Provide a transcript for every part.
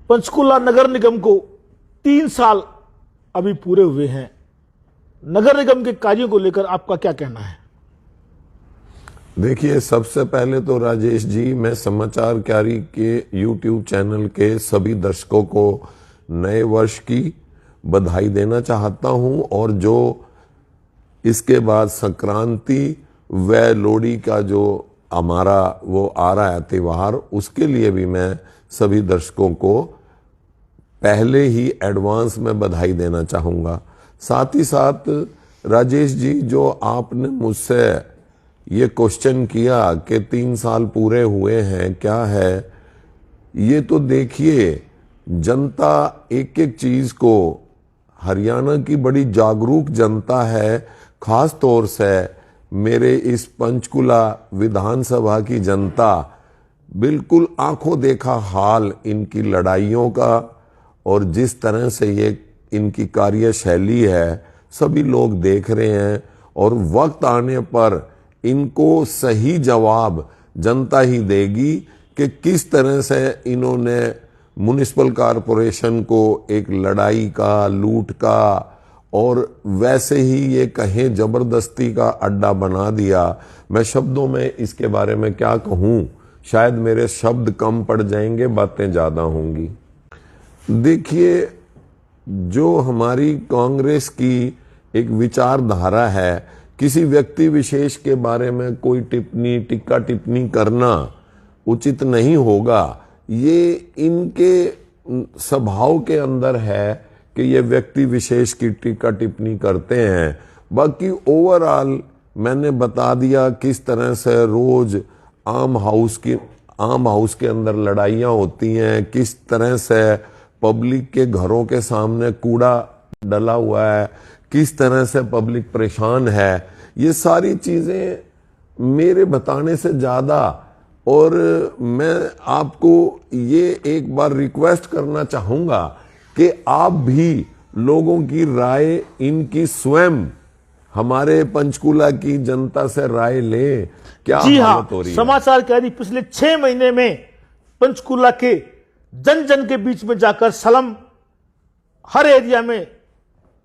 पंचकुला नगर निगम को 3 साल अभी पूरे हुए हैं। नगर निगम के कार्यों को लेकर आपका क्या कहना है? देखिए, सबसे पहले तो राजेश जी, मैं समाचार क्यारी के YouTube चैनल के सभी दर्शकों को नए वर्ष की बधाई देना चाहता हूं, और जो इसके बाद संक्रांति व लोहड़ी का जो हमारा वो आ रहा है त्योहार, उसके लिए भी मैं सभी दर्शकों को पहले ही एडवांस में बधाई देना चाहूँगा। साथ ही साथ राजेश जी, जो आपने मुझसे ये क्वेश्चन किया कि 3 साल पूरे हुए हैं, क्या है ये, तो देखिए जनता एक एक चीज़ को, हरियाणा की बड़ी जागरूक जनता है, खास तौर से मेरे इस पंचकुला विधानसभा की जनता बिल्कुल आंखों देखा हाल इनकी लड़ाइयों का, और जिस तरह से ये इनकी कार्यशैली है सभी लोग देख रहे हैं, और वक्त आने पर इनको सही जवाब जनता ही देगी कि किस तरह से इन्होंने म्युनिसिपल कॉरपोरेशन को एक लड़ाई का, लूट का, और वैसे ही ये कहें जबरदस्ती का अड्डा बना दिया। मैं शब्दों में इसके बारे में क्या कहूँ, शायद मेरे शब्द कम पड़ जाएंगे, बातें ज़्यादा होंगी। देखिए, जो हमारी कांग्रेस की एक विचारधारा है, किसी व्यक्ति विशेष के बारे में कोई टिप्पणी, टिक्का टिप्पणी करना उचित नहीं होगा। ये इनके स्वभाव के अंदर है कि ये व्यक्ति विशेष की टिक्का टिप्पणी करते हैं। बाकी ओवरऑल मैंने बता दिया किस तरह से रोज आम हाउस के अंदर लड़ाइयाँ होती हैं, किस तरह से पब्लिक के घरों के सामने कूड़ा डला हुआ है, किस तरह से पब्लिक परेशान है। ये सारी चीज़ें मेरे बताने से ज़्यादा, और मैं आपको ये एक बार रिक्वेस्ट करना चाहूँगा कि आप भी लोगों की राय, इनकी स्वयं हमारे पंचकुला की जनता से राय लें। क्या हालत हो रही है? समाचार क्यारी पिछले 6 महीने में पंचकुला के जन जन के बीच में जाकर सलम, हर एरिया में,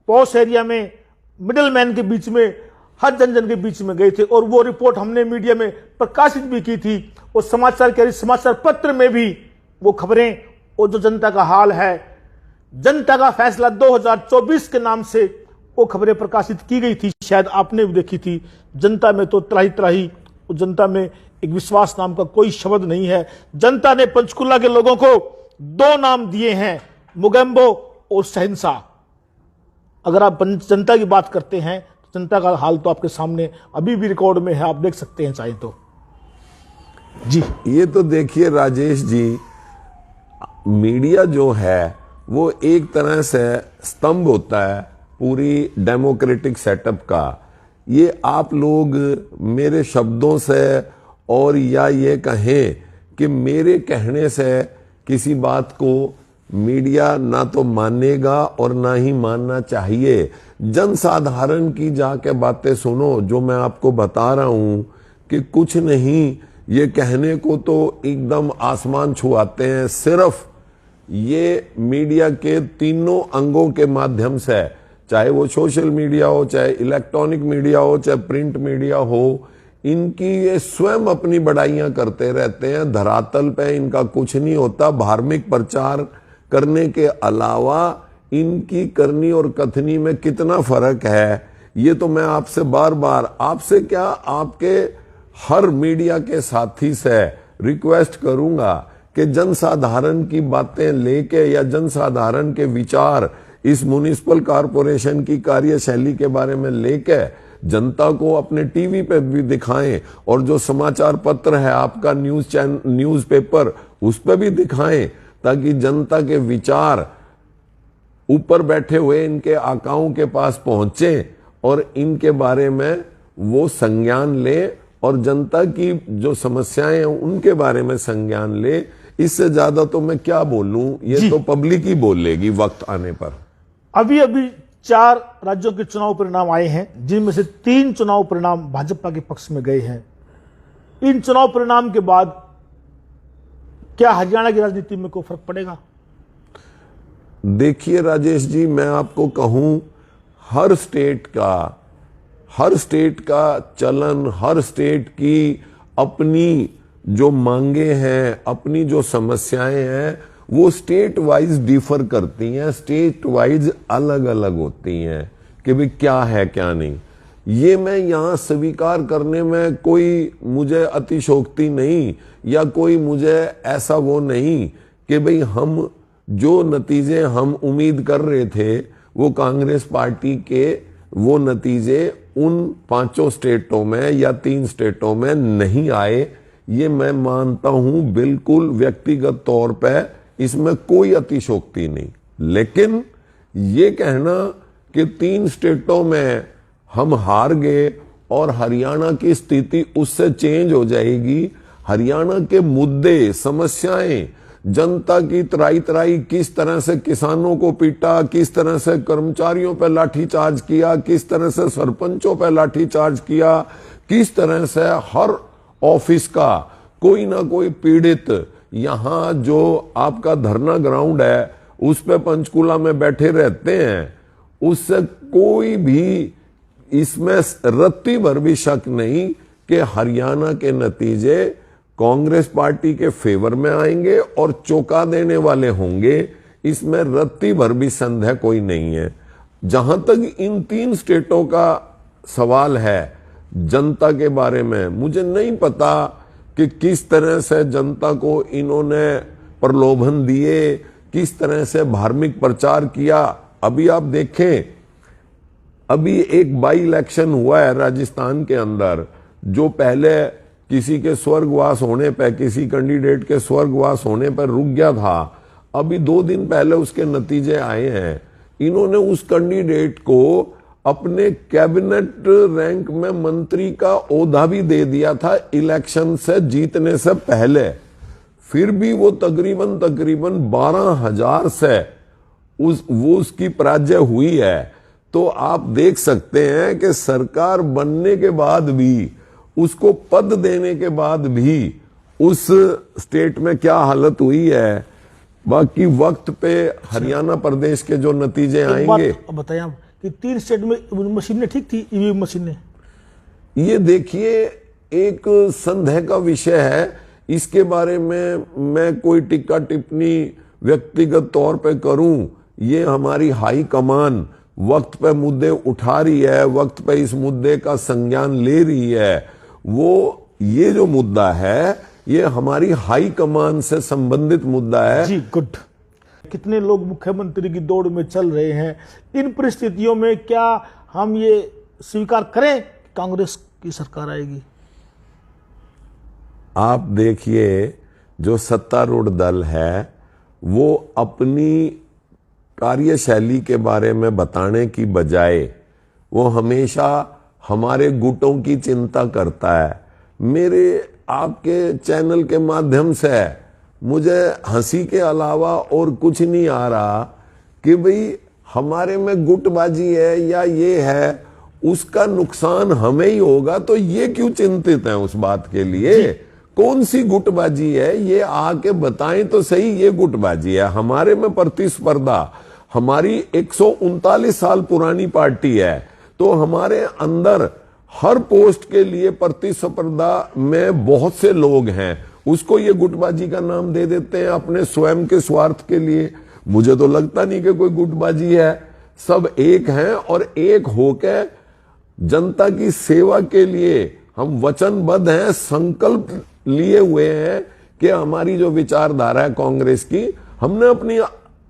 पॉश एरिया में, मिडिल मैन के बीच में, हर जन जन के बीच में गए थे, और वो रिपोर्ट हमने मीडिया में प्रकाशित भी की थी, और समाचार क्यारी समाचार पत्र में भी वो खबरें, और जो जनता का हाल है, जनता का फैसला 2024 के नाम से वो खबरें प्रकाशित की गई थी, शायद आपने भी देखी थी। जनता में तो त्राही त्राही, जनता में एक विश्वास नाम का कोई शब्द नहीं है। जनता ने पंचकुला के लोगों को 2 नाम दिए हैं, मुगेम्बो और शहंशाह। अगर आप जनता की बात करते हैं तो जनता का हाल तो आपके सामने अभी भी रिकॉर्ड में है, आप देख सकते हैं चाहे तो। जी, ये तो देखिए राजेश जी, मीडिया जो है वो एक तरह से स्तंभ होता है पूरी डेमोक्रेटिक सेटअप का। ये आप लोग मेरे शब्दों से, और या ये कहें कि मेरे कहने से किसी बात को मीडिया ना तो मानेगा और ना ही मानना चाहिए। जनसाधारण की जाके बातें सुनो। जो मैं आपको बता रहा हूं कि कुछ नहीं, ये कहने को तो एकदम आसमान छुआते हैं। सिर्फ ये मीडिया के तीनों अंगों के माध्यम से, चाहे वो सोशल मीडिया हो, चाहे इलेक्ट्रॉनिक मीडिया हो, चाहे प्रिंट मीडिया हो, इनकी ये स्वयं अपनी बड़ाइयां करते रहते हैं। धरातल पे इनका कुछ नहीं होता। धार्मिक प्रचार करने के अलावा इनकी करनी और कथनी में कितना फर्क है, ये तो मैं आपसे बार बार, आपसे क्या, आपके हर मीडिया के साथी से रिक्वेस्ट करूंगा कि जनसाधारण की बातें लेके या जनसाधारण के विचार इस म्युनिसिपल कॉरपोरेशन की कार्यशैली के बारे में लेके जनता को अपने टीवी पे भी दिखाएं, और जो समाचार पत्र है आपका, न्यूज़पेपर, उस पे भी दिखाएं, ताकि जनता के विचार ऊपर बैठे हुए इनके आकाओं के पास पहुंचे और इनके बारे में वो संज्ञान ले, और जनता की जो समस्याएं हैं उनके बारे में संज्ञान ले। इससे ज्यादा तो मैं क्या बोलूं, ये तो पब्लिक ही बोल लेगी वक्त आने पर। अभी 4 राज्यों के चुनाव परिणाम आए हैं, जिनमें से 3 चुनाव परिणाम भाजपा के पक्ष में गए हैं। इन चुनाव परिणाम के बाद क्या हरियाणा की राजनीति में कोई फर्क पड़ेगा? देखिए राजेश जी, मैं आपको कहूं, हर स्टेट का चलन, हर स्टेट की अपनी जो मांगे हैं, अपनी जो समस्याएं हैं, वो स्टेट वाइज डिफर करती हैं, स्टेट वाइज अलग अलग होती हैं कि भाई क्या है क्या नहीं। ये मैं यहाँ स्वीकार करने में कोई मुझे अतिशोक्ति नहीं, या कोई मुझे ऐसा वो नहीं कि भाई हम जो नतीजे हम उम्मीद कर रहे थे वो कांग्रेस पार्टी के वो नतीजे उन 5 स्टेटों में या 3 स्टेटों में नहीं आए। ये मैं मानता हूं बिल्कुल व्यक्तिगत तौर पे, इसमें कोई अतिशोक्ति नहीं। लेकिन ये कहना कि 3 स्टेटों में हम हार गए और हरियाणा की स्थिति उससे चेंज हो जाएगी, हरियाणा के मुद्दे, समस्याएं, जनता की त्राई त्राई, किस तरह से किसानों को पीटा, किस तरह से कर्मचारियों पर लाठीचार्ज किया, किस तरह से सरपंचों पर लाठीचार्ज किया, किस तरह से हर ऑफिस का कोई ना कोई पीड़ित, यहां जो आपका धरना ग्राउंड है उस पे पंचकूला में बैठे रहते हैं, उससे कोई भी इसमें रत्ती भर भी शक नहीं कि हरियाणा के नतीजे कांग्रेस पार्टी के फेवर में आएंगे और चौंका देने वाले होंगे। इसमें रत्ती भर भी संदेह कोई नहीं है। जहां तक इन 3 स्टेटों का सवाल है, जनता के बारे में मुझे नहीं पता कि किस तरह से जनता को इन्होंने प्रलोभन दिए, किस तरह से धार्मिक प्रचार किया। अभी आप देखें, अभी एक बाई इलेक्शन हुआ है राजस्थान के अंदर, जो पहले किसी के स्वर्गवास होने पर, किसी कैंडिडेट के स्वर्गवास होने पर रुक गया था, अभी 2 दिन पहले उसके नतीजे आए हैं। इन्होंने उस कैंडिडेट को अपने कैबिनेट रैंक में मंत्री का ओहदा भी दे दिया था इलेक्शन से जीतने से पहले। फिर भी वो तकरीबन 12,000 से उसकी पराजय हुई है। तो आप देख सकते हैं कि सरकार बनने के बाद भी, उसको पद देने के बाद भी उस स्टेट में क्या हालत हुई है। बाकी वक्त पे हरियाणा प्रदेश के जो नतीजे आएंगे। बताइए आप कि 3 स्टेट में मशीनें ठीक थी, ईवीएम मशीनें? ये देखिए, एक संदेह का विषय है। इसके बारे में मैं कोई टिक्का टिप्पणी व्यक्तिगत तौर पे करूं, ये हमारी हाई कमान वक्त पे मुद्दे उठा रही है, वक्त पे इस मुद्दे का संज्ञान ले रही है। वो ये जो मुद्दा है, ये हमारी हाई कमान से संबंधित मुद्दा है। जी, गुड। कितने लोग मुख्यमंत्री की दौड़ में चल रहे हैं। इन परिस्थितियों में क्या हम ये स्वीकार करें कि कांग्रेस की सरकार आएगी? आप देखिए, जो सत्तारूढ़ दल है वो अपनी कार्यशैली के बारे में बताने की बजाय वो हमेशा हमारे गुटों की चिंता करता है। मेरे आपके चैनल के माध्यम से मुझे हंसी के अलावा और कुछ नहीं आ रहा कि भाई हमारे में गुटबाजी है या ये है, उसका नुकसान हमें ही होगा, तो ये क्यों चिंतित हैं उस बात के लिए? कौन सी गुटबाजी है ये आके बताएं तो सही। ये गुटबाजी है, हमारे में प्रतिस्पर्धा, हमारी 139 साल पुरानी पार्टी है, तो हमारे अंदर हर पोस्ट के लिए प्रतिस्पर्धा में बहुत से लोग हैं। उसको ये गुटबाजी का नाम दे देते हैं अपने स्वयं के स्वार्थ के लिए। मुझे तो लगता नहीं कि कोई गुटबाजी है। सब एक हैं और एक होके जनता की सेवा के लिए हम वचनबद्ध हैं, संकल्प लिए हुए हैं कि हमारी जो विचारधारा है कांग्रेस की, हमने अपनी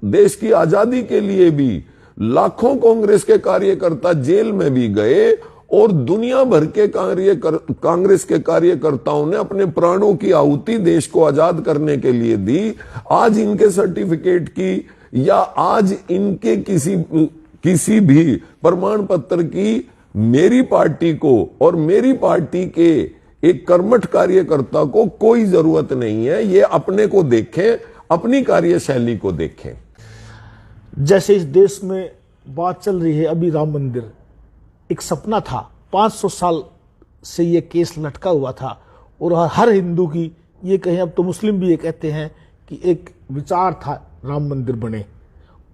देश की आजादी के लिए भी लाखों कांग्रेस के कार्यकर्ता जेल में भी गए और दुनिया भर के कांग्रेस के कार्यकर्ताओं ने अपने प्राणों की आहुति देश को आजाद करने के लिए दी। आज इनके सर्टिफिकेट की या आज इनके किसी भी प्रमाण पत्र की मेरी पार्टी को और मेरी पार्टी के एक कर्मठ कार्यकर्ता को कोई जरूरत नहीं है। ये अपने को देखें, अपनी कार्यशैली को देखें। जैसे इस देश में बात चल रही है, अभी राम मंदिर एक सपना था, 500 साल से ये केस लटका हुआ था और हर हिंदू की, ये कहें अब तो मुस्लिम भी ये कहते हैं कि एक विचार था राम मंदिर बने,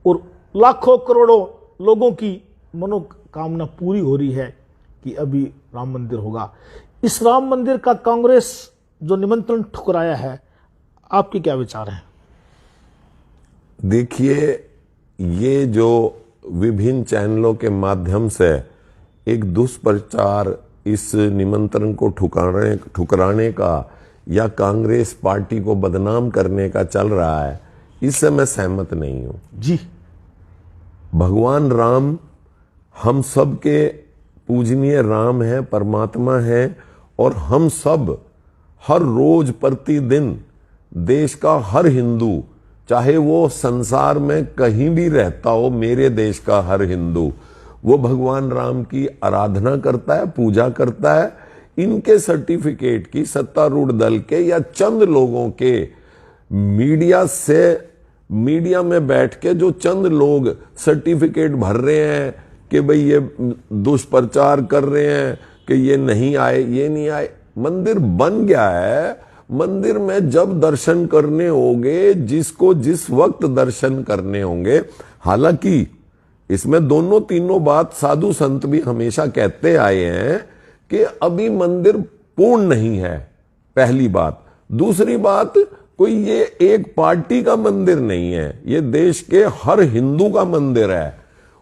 और लाखों करोड़ों लोगों की मनोकामना पूरी हो रही है कि अभी राम मंदिर होगा। इस राम मंदिर का कांग्रेस जो निमंत्रण ठुकराया है, आपके क्या विचार हैं? देखिए, ये जो विभिन्न चैनलों के माध्यम से एक दुष्प्रचार इस निमंत्रण को ठुकराने का या कांग्रेस पार्टी को बदनाम करने का चल रहा है, इससे मैं सहमत नहीं हूं। जी, भगवान राम हम सब के पूजनीय राम है, परमात्मा है, और हम सब हर रोज प्रतिदिन देश का हर हिंदू, चाहे वो संसार में कहीं भी रहता हो, मेरे देश का हर हिंदू वो भगवान राम की आराधना करता है, पूजा करता है। इनके सर्टिफिकेट की सत्तारूढ़ दल के या चंद लोगों के मीडिया में बैठ के जो चंद लोग सर्टिफिकेट भर रहे हैं कि भाई ये दुष्प्रचार कर रहे हैं कि ये नहीं आए, ये नहीं आए। मंदिर बन गया है। मंदिर में जब दर्शन करने होंगे, जिसको जिस वक्त दर्शन करने होंगे, हालांकि इसमें दोनों तीनों बात साधु संत भी हमेशा कहते आए हैं कि अभी मंदिर पूर्ण नहीं है, पहली बात। दूसरी बात, कोई ये एक पार्टी का मंदिर नहीं है, ये देश के हर हिंदू का मंदिर है।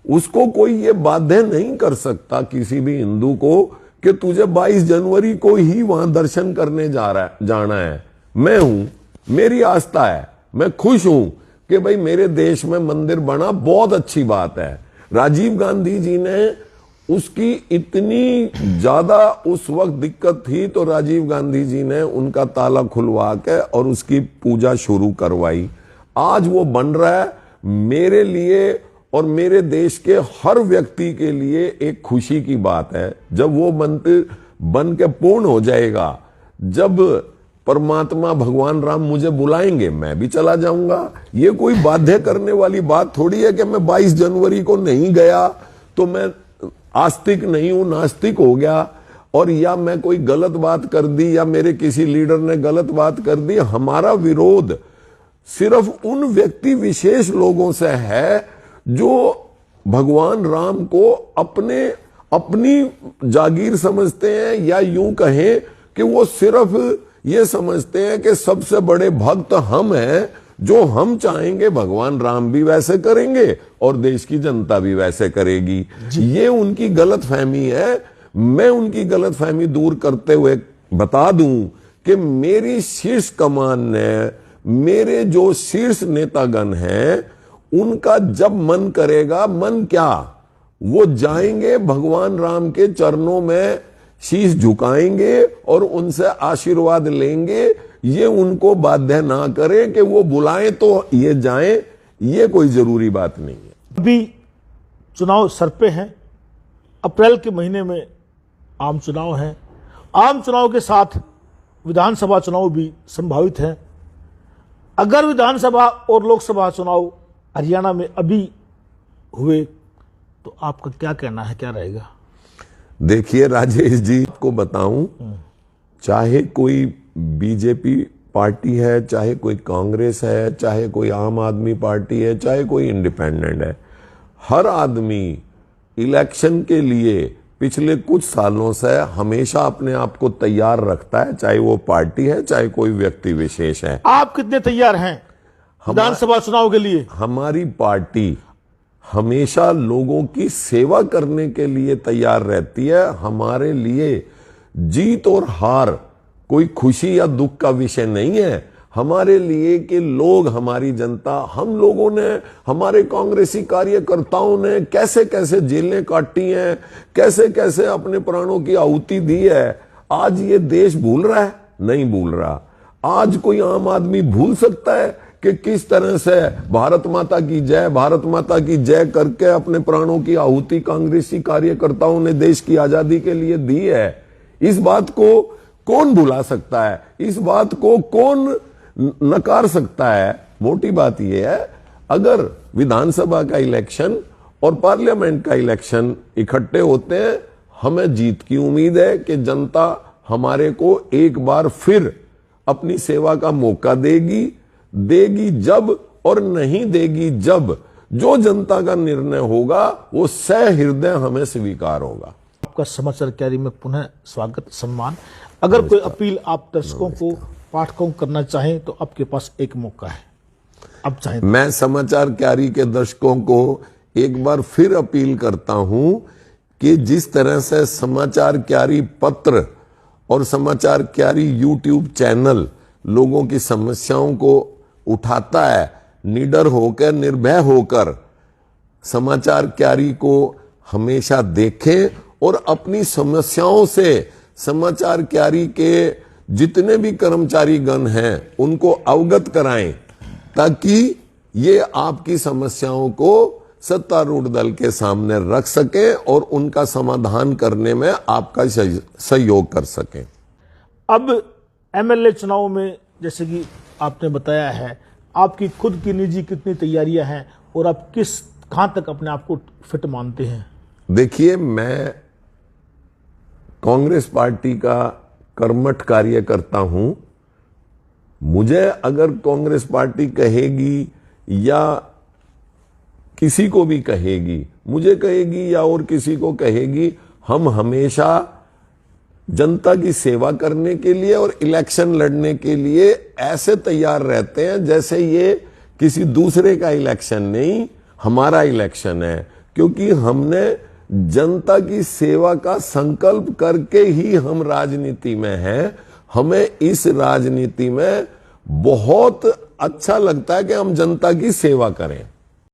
उसको कोई ये बाध्य नहीं कर सकता किसी भी हिंदू को कि तुझे 22 जनवरी को ही वहां दर्शन करने जाना है। मैं हूं, मेरी आस्था है, मैं खुश हूं कि भाई मेरे देश में मंदिर बना, बहुत अच्छी बात है। राजीव गांधी जी ने, उसकी इतनी ज्यादा उस वक्त दिक्कत थी तो राजीव गांधी जी ने उनका ताला खुलवा के और उसकी पूजा शुरू करवाई। आज वो बन रहा है। मेरे लिए और मेरे देश के हर व्यक्ति के लिए एक खुशी की बात है। जब वो मंदिर बन के पूर्ण हो जाएगा, जब परमात्मा भगवान राम मुझे बुलाएंगे, मैं भी चला जाऊंगा। ये कोई बाध्य करने वाली बात थोड़ी है कि मैं 22 जनवरी को नहीं गया तो मैं आस्तिक नहीं हूं, नास्तिक हो गया, और या मैं कोई गलत बात कर दी या मेरे किसी लीडर ने गलत बात कर दी। हमारा विरोध सिर्फ उन व्यक्ति विशेष लोगों से है जो भगवान राम को अपनी जागीर समझते हैं, या यूं कहें कि वो सिर्फ ये समझते हैं कि सबसे बड़े भक्त हम हैं, जो हम चाहेंगे भगवान राम भी वैसे करेंगे और देश की जनता भी वैसे करेगी। ये उनकी गलतफहमी है। मैं उनकी गलतफहमी दूर करते हुए बता दूं कि मेरी शीर्ष कमान ने, मेरे जो शीर्ष नेतागण हैं, उनका जब मन करेगा, मन क्या, वो जाएंगे भगवान राम के चरणों में शीश झुकाएंगे और उनसे आशीर्वाद लेंगे। ये उनको बाध्य ना करे कि वो बुलाएं तो ये जाएं, ये कोई जरूरी बात नहीं है। अभी चुनाव सर पे हैं। अप्रैल के महीने में आम चुनाव हैं। आम चुनाव के साथ विधानसभा चुनाव भी संभावित है। अगर विधानसभा और लोकसभा चुनाव हरियाणा में अभी हुए तो आपका क्या कहना है, क्या रहेगा? देखिए राजेश जी, आपको बताऊं, चाहे कोई बीजेपी पार्टी है, चाहे कोई कांग्रेस है, चाहे कोई आम आदमी पार्टी है, चाहे कोई इंडिपेंडेंट है, हर आदमी इलेक्शन के लिए पिछले कुछ सालों से हमेशा अपने आप को तैयार रखता है, चाहे वो पार्टी है, चाहे कोई व्यक्ति विशेष है। आप कितने तैयार हैं विधानसभा चुनाव के लिए? हमारी पार्टी हमेशा लोगों की सेवा करने के लिए तैयार रहती है। हमारे लिए जीत और हार कोई खुशी या दुख का विषय नहीं है। हमारे लिए कि लोग, हमारी जनता, हम लोगों ने, हमारे कांग्रेसी कार्यकर्ताओं ने कैसे कैसे जेलें काटी हैं, कैसे कैसे अपने प्राणों की आहुति दी है। आज ये देश भूल रहा है? नहीं भूल रहा। आज कोई आम आदमी भूल सकता है कि किस तरह से भारत माता की जय, भारत माता की जय करके अपने प्राणों की आहुति कांग्रेसी कार्यकर्ताओं ने देश की आजादी के लिए दी है? इस बात को कौन भुला सकता है? इस बात को कौन नकार सकता है? मोटी बात यह है, अगर विधानसभा का इलेक्शन और पार्लियामेंट का इलेक्शन इकट्ठे होते हैं, हमें जीत की उम्मीद है कि जनता हमारे को एक बार फिर अपनी सेवा का मौका देगी जब, और नहीं देगी जब जो जनता का निर्णय होगा वो सहृदय हमें स्वीकार होगा। आपका समाचार क्यारी में पुनः स्वागत सम्मान। अगर कोई अपील आप दर्शकों को, पाठकों को करना चाहें तो आपके पास एक मौका है, अब चाहें। मैं समाचार क्यारी के दर्शकों को एक बार फिर अपील करता हूं कि जिस तरह से समाचार क्यारी पत्र और समाचार क्यारी यूट्यूब चैनल लोगों की समस्याओं को उठाता है, निडर होकर, निर्भय होकर समाचार क्यारी को हमेशा देखें और अपनी समस्याओं से समाचार क्यारी के जितने भी कर्मचारी गण हैं उनको अवगत कराएं, ताकि ये आपकी समस्याओं को सत्तारूढ़ दल के सामने रख सके और उनका समाधान करने में आपका सहयोग कर सके। अब एमएलए चुनाव में जैसे कि आपने बताया है, आपकी खुद की निजी कितनी तैयारियां हैं और आप कहां तक अपने आप को फिट मानते हैं? देखिए, मैं कांग्रेस पार्टी का कर्मठ कार्यकर्ता हूं। मुझे अगर कांग्रेस पार्टी कहेगी या किसी को भी कहेगी, मुझे कहेगी या और किसी को कहेगी, हम हमेशा जनता की सेवा करने के लिए और इलेक्शन लड़ने के लिए ऐसे तैयार रहते हैं जैसे ये किसी दूसरे का इलेक्शन नहीं, हमारा इलेक्शन है। क्योंकि हमने जनता की सेवा का संकल्प करके ही हम राजनीति में हैं। हमें इस राजनीति में बहुत अच्छा लगता है कि हम जनता की सेवा करें।